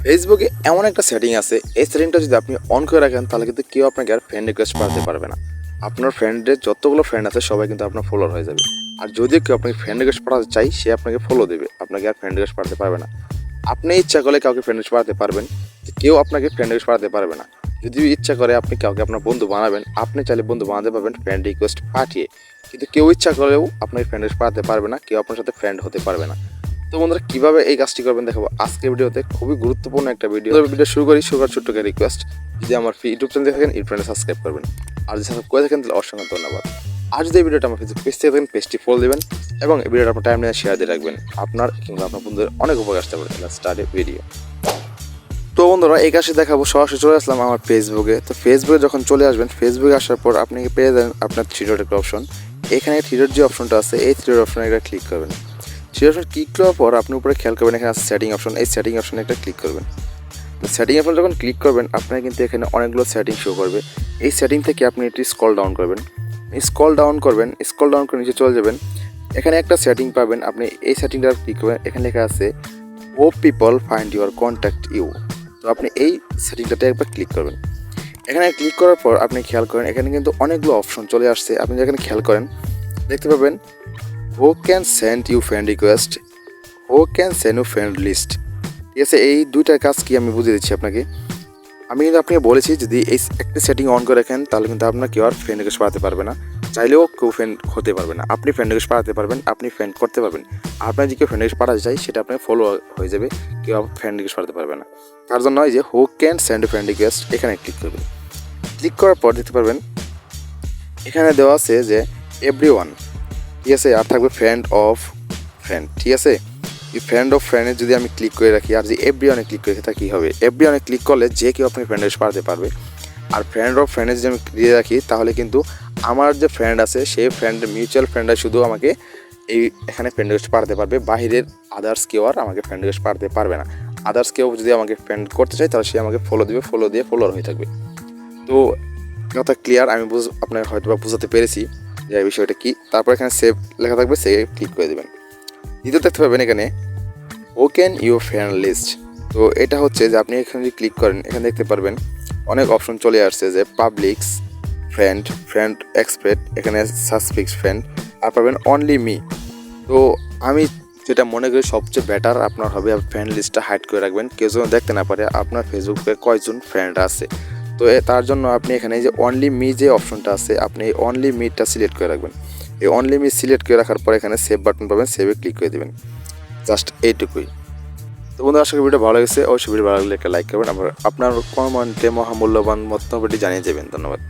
ফেসবুকে এমন একটা সেটিং আছে, এই সেটিংটা যদি আপনি অন করে রাখেন তাহলে কিন্তু কেউ আপনাকে আর ফ্রেন্ড রিকোয়েস্ট পাঠাতে পারবে না। আপনার ফ্রেন্ডের যতগুলো ফ্রেন্ড আছে সবাই কিন্তু আপনার ফলোয়ার হয়ে যাবে। আর যদি কেউ আপনাকে ফ্রেন্ড রিকোয়েস্ট পাঠাতে চাই, সে আপনাকে ফলো দেবে, আপনাকে আর ফ্রেন্ড রিকোয়েস্ট পাঠাতে পারবে না। আপনি ইচ্ছা করলে কাউকে ফ্রেন্ড রিকোয়েস্ট পাঠাতে পারবেন, কেউ আপনাকে ফ্রেন্ড রিকোয়েস্ট পাঠাতে পারবে না। যদি ইচ্ছা করে আপনি কাউকে আপনার বন্ধু বানাবেন, আপনি চাইলে বন্ধু বানাতে পারবেন ফ্রেন্ড রিকোয়েস্ট পাঠিয়ে, কিন্তু কেউ ইচ্ছা করেও আপনাকে ফ্রেন্ড রিকোয়েস্ট পাঠাতে পারবে না, কেউ আপনার সাথে ফ্রেন্ড হতে পারবে না। তো বন্ধুরা, কীভাবে এই কাজটি করবেন দেখাবো আজকের ভিডিওতে। খুবই গুরুত্বপূর্ণ একটা ভিডিও শুরু করি। ছোট্ট একটা রিকোয়েস্ট, যদি আমার ইউটিউব চ্যানেল দেখে থাকেন ইউটিউব সাবস্ক্রাইব করবেন, আর যদি সাবস্ক্রাইব করে থাকেন তাহলে অসংখ্য ধন্যবাদ। আর যদি এই ভিডিওটা আমার ফেসবুক পেজ থেকে থাকেন, পেজটি ফলো দেবেন এবং এই ভিডিওটা আপনার টাইম নিয়ে শেয়ার দিয়ে রাখবেন। আপনার কিংবা আপনার বন্ধুদের অনেক উপকার আসতে পারে। Start video. তো বন্ধুরা, এই কাজটি দেখাবো। সরাসরি চলে আসলাম আমার ফেসবুকে। তো ফেসবুকে যখন চলে আসবেন, ফেসবুকে আসার পর আপনি পেয়ে যাবেন আপনার থ্রি ডট একটা অপশন। এখানে থ্রি ডট যে অপশনটা আছে, এই থ্রি ডট অপশনে একটা ক্লিক করবেন। থ্রি ডট অপশন ক্লিক করার পর আপনি উপরে খেয়াল করবেন এখানে আছে সেটিং অপশন। এই সেটিং অপশনে একটা ক্লিক করবেন। তো সেটিং অপশন যখন ক্লিক করবেন, আপনার কিন্তু এখানে অনেকগুলো সেটিং শো করবে। এই সেটিং থেকে আপনি একটি স্ক্রল ডাউন করবেন। স্ক্রল ডাউন করে নিচে চলে যাবেন। এখানে একটা সেটিং পাবেন, আপনি এই সেটিংটা ক্লিক করবেন। এখানে লেখা আছে ও people find your contact you. তো আপনি এই সেটিংটাতে একবার ক্লিক করবেন। এখানে ক্লিক করার পর আপনি খেয়াল করেন এখানে কিন্তু অনেকগুলো অপশন চলে আসছে। আপনি যেখানে খেয়াল করেন দেখতে পাবেন who can send you friend request, who can send you friend list. ঠিক আছে, এই দুইটার কাজ কি আমি বুঝিয়ে দিচ্ছি আপনাকে। আমি কিন্তু আপনাকে বলেছি যদি এই একটা সেটিং অন করে রাখেন তাহলে কিন্তু আপনার কেউ আর ফ্রেন্ড রিকোয়েস্ট পাঠাতে পারবে না, চাইলেও কেউ ফ্রেন্ড হতে পারবে না। আপনি ফ্রেন্ড রিকোয়েস্ট পাঠাতে পারবেন, আপনি ফ্রেন্ড করতে পারবেন। আপনার যে কেউ ফ্রেন্ড রিকোয়েস্ট পাঠাতে চাই সেটা আপনার ফলো হয়ে যাবে, কেউ ফ্রেন্ড রিকোয়েস্ট পাঠাতে পারবে না। তার জন্য হয় যে হু ক্যান সেন্ড ফ্রেন্ড রিকোয়েস্ট, এখানে ক্লিক করবেন। ক্লিক করার পর দেখতে পারবেন এখানে দেওয়া আছে যে এভরিওয়ান। ঠিক আছে, আর থাকবে ফ্রেন্ড অফ ফ্রেন্ড। ঠিক আছে, এই ফ্রেন্ড অফ ফ্রেন্ডে যদি আমি ক্লিক করে রাখি আর যদি এভরিওয়ানে ক্লিক করে রাখি তা কী হবে? এভরিওয়ানে ক্লিক করলে যে কেউ আপনি ফ্রেন্ড রিকোয়েস্ট পাঠাতে পারবে। আর ফ্রেন্ড অফ ফ্রেন্ডে যদি আমি দিয়ে রাখি তাহলে কিন্তু আমার যে ফ্রেন্ড আছে সেই ফ্রেন্ডের মিউচুয়াল ফ্রেন্ডরা শুধু আমাকে এই এখানে ফ্রেন্ড রিকোয়েস্ট পাঠাতে পারবে, বাহিরের আদার্স কেউ আর আমাকে ফ্রেন্ড রিকোয়েস্ট পাঠাতে পারবে না। আদার্স কেউ যদি আমাকে ফ্রেন্ড করতে চায় তাহলে সে আমাকে ফলো দেবে, ফলো দিয়ে ফলোয়ার হয়ে থাকবে। তো কথা ক্লিয়ার, আমি আপনাকে হয়তো বা বোঝাতে পেরেছি যে এই বিষয়টা কী। তারপর এখানে সেভ লেখা থাকবে, সেভ ক্লিক করে দেবেন। দ্বিতীয় দেখতে পাবেন এখানে ওকেন ইউর ফ্রেন্ড লিস্ট। তো এটা হচ্ছে যে আপনি এখানে যদি ক্লিক করেন এখানে দেখতে পারবেন অনেক অপশন চলে আসছে যে পাবলিক্স, ফ্রেন্ড, ফ্রেন্ড এক্সপেক্ট, এখানে সাসপিক্স ফ্রেন্ড, আর পাবেন অনলি মি। তো আমি যেটা মনে করি সবচেয়ে বেটার আপনার হবে ফ্রেন্ড লিস্টটা হাইড করে রাখবেন, কেউ যেন দেখতে না পারে আপনার ফেসবুকে কয়জন ফ্রেন্ড আছে। তো তার জন্য আপনি এখানে যে অনলি মি যে অপশনটা আছে, আপনি এই অনলি মিটা সিলেক্ট করে রাখবেন। এই অনলি মি সিলেক্ট করে রাখার পর এখানে সেভ বাটন পাবেন, সেভে ক্লিক করে দেবেন। জাস্ট এইটুকুই। তো বন্ধু, আশা করি ভিডিও ভালো লেগেছে। অবশ্যই ভিডিও ভালো লাগলে একটা লাইক করবেন, আবার আপনার কমেন্টে মহামূল্যবান মন্তব্যটি জানিয়ে যাবেন। ধন্যবাদ।